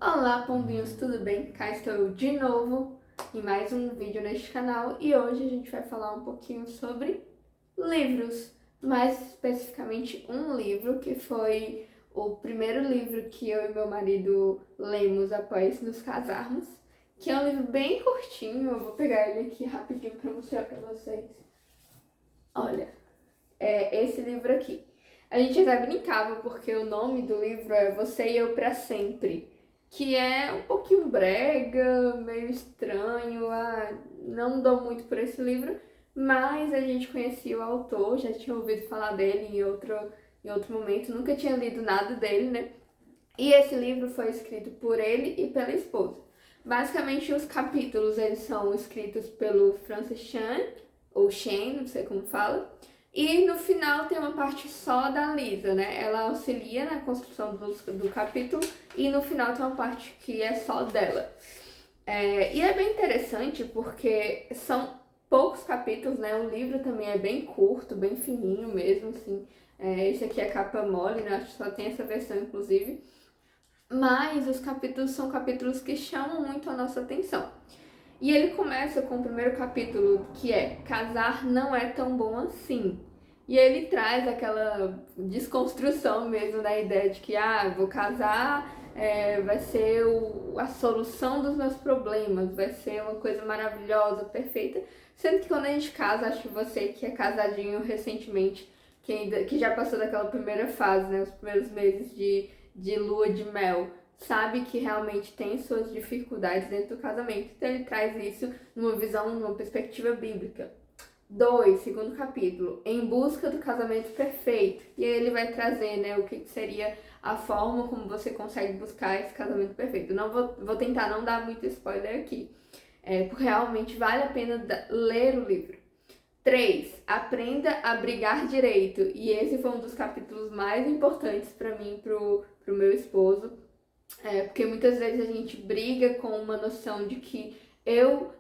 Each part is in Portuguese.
Olá, pombinhos, tudo bem? Cá estou eu de novo em mais um vídeo neste canal e hoje a gente vai falar um pouquinho sobre livros, mais especificamente um livro que foi o primeiro livro que eu e meu marido lemos após nos casarmos, que é um livro bem curtinho. Eu vou pegar ele aqui rapidinho para mostrar para vocês. Olha, é esse livro aqui. A gente até brincava porque o nome do livro é Você e Eu para Sempre, que é um pouquinho brega, meio estranho. Não dou muito por esse livro, mas a gente conhecia o autor, já tinha ouvido falar dele em outro momento, nunca tinha lido nada dele, né? E esse livro foi escrito por ele e pela esposa. Basicamente, os capítulos eles são escritos pelo Francis Chan, ou Chen, não sei como fala, e no final tem uma parte só da Lisa, né? Ela auxilia na construção do capítulo e no final tem uma parte que é só dela. E é bem interessante porque são poucos capítulos, né? O livro também é bem curto, bem fininho mesmo, assim. Esse aqui é capa mole, né? Acho que só tem essa versão, inclusive. Mas os capítulos são capítulos que chamam muito a nossa atenção. E ele começa com o primeiro capítulo, que é Casar não é tão bom assim. E ele traz aquela desconstrução mesmo da ideia de que, vou casar, vai ser a solução dos meus problemas, vai ser uma coisa maravilhosa, perfeita. Sendo que quando a gente casa, acho que você que é casadinho recentemente, que já passou daquela primeira fase, né, os primeiros meses de lua de mel, sabe que realmente tem suas dificuldades dentro do casamento. Então ele traz isso numa visão, numa perspectiva bíblica. 2, segundo capítulo, em busca do casamento perfeito. E aí ele vai trazer, né, o que seria a forma como você consegue buscar esse casamento perfeito. Não vou tentar não dar muito spoiler aqui, porque realmente vale a pena ler o livro. 3, aprenda a brigar direito. E esse foi um dos capítulos mais importantes para mim, pro meu esposo. Porque muitas vezes a gente briga com uma noção de que eu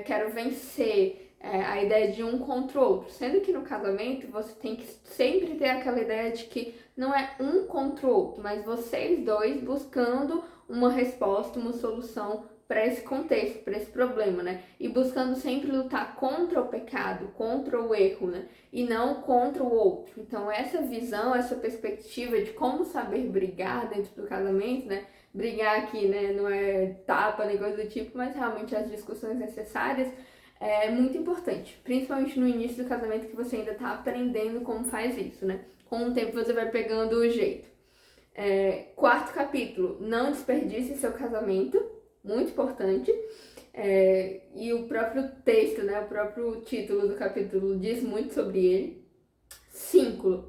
quero vencer, a ideia de um contra o outro. Sendo que no casamento você tem que sempre ter aquela ideia de que não é um contra o outro, mas vocês dois buscando uma resposta, uma solução para esse contexto, para esse problema, né? E buscando sempre lutar contra o pecado, contra o erro, né? E não contra o outro. Então essa visão, essa perspectiva de como saber brigar dentro do casamento, né? Brigar aqui, né? Não é tapa nem coisa do tipo, mas realmente as discussões necessárias é muito importante. Principalmente no início do casamento, que você ainda tá aprendendo como faz isso, né? Com o tempo você vai pegando o jeito. 4º capítulo, não desperdice seu casamento, muito importante. E o próprio texto, né? O próprio título do capítulo diz muito sobre ele. 5,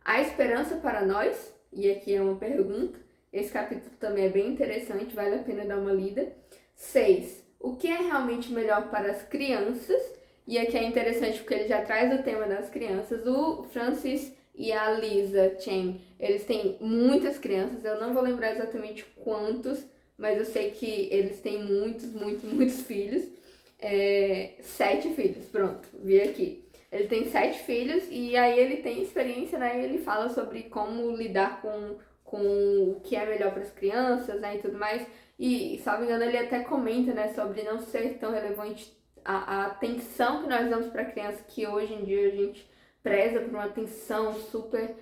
a esperança para nós, e aqui é uma pergunta. Esse capítulo também é bem interessante, vale a pena dar uma lida. 6, o que é realmente melhor para as crianças? E aqui é interessante porque ele já traz o tema das crianças. O Francis e a Lisa Chen, eles têm muitas crianças, eu não vou lembrar exatamente quantos, mas eu sei que eles têm muitos filhos. 7 filhos, pronto, vi aqui. Ele tem 7 filhos e aí ele tem experiência, né? E ele fala sobre como lidar com o que é melhor para as crianças, né? E tudo mais. E, se não me engano, ele até comenta, né? Sobre não ser tão relevante a atenção que nós damos para a criança, que hoje em dia a gente preza por uma atenção super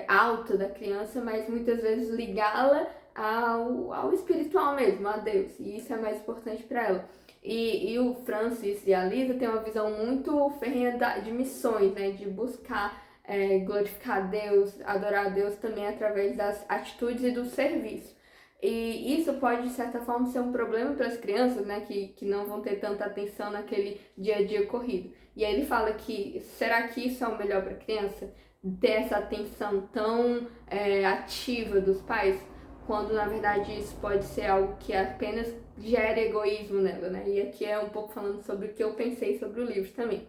alta da criança, mas muitas vezes ligá-la ao espiritual mesmo, a Deus. E isso é mais importante para ela. E o Francis e a Lisa têm uma visão muito ferrenha de missões, né? De buscar glorificar a Deus, adorar a Deus também através das atitudes e do serviço. E isso pode, de certa forma, ser um problema para as crianças, né? Que não vão ter tanta atenção naquele dia a dia corrido. E aí ele fala que, será que isso é o melhor para a criança? Ter essa atenção tão ativa dos pais? Quando na verdade isso pode ser algo que apenas gera egoísmo nela, né? E aqui é um pouco falando sobre o que eu pensei sobre o livro também.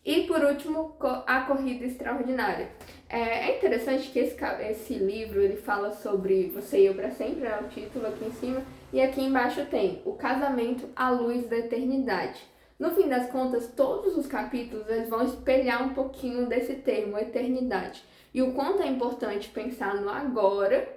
E por último, A Corrida Extraordinária. É interessante que esse livro ele fala sobre Você e Eu para Sempre, é o título aqui em cima, e aqui embaixo tem O Casamento à Luz da Eternidade. No fim das contas, todos os capítulos eles vão espelhar um pouquinho desse termo, eternidade. E o quanto é importante pensar no agora,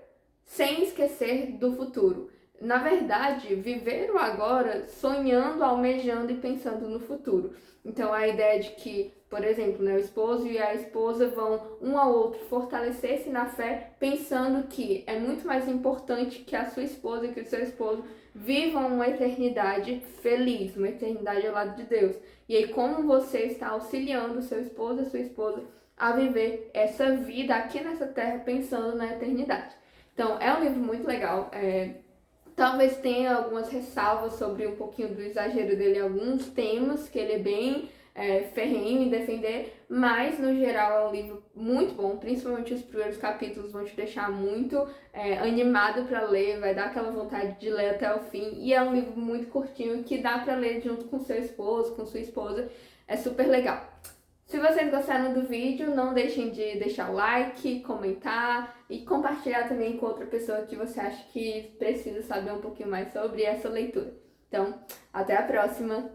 sem esquecer do futuro. Na verdade, viver o agora sonhando, almejando e pensando no futuro. Então, a ideia de que, por exemplo, né, o esposo e a esposa vão um ao outro fortalecer-se na fé, pensando que é muito mais importante que a sua esposa e que o seu esposo vivam uma eternidade feliz, uma eternidade ao lado de Deus. E aí, como você está auxiliando o seu esposo e a sua esposa a viver essa vida aqui nessa terra pensando na eternidade. Então, é um livro muito legal. Talvez tenha algumas ressalvas sobre um pouquinho do exagero dele em alguns temas, que ele é bem ferrenho em defender, mas no geral é um livro muito bom, principalmente os primeiros capítulos vão te deixar muito animado para ler, vai dar aquela vontade de ler até o fim, e é um livro muito curtinho que dá para ler junto com seu esposo, com sua esposa, é super legal. Se vocês gostaram do vídeo, não deixem de deixar o like, comentar e compartilhar também com outra pessoa que você acha que precisa saber um pouquinho mais sobre essa leitura. Então, até a próxima!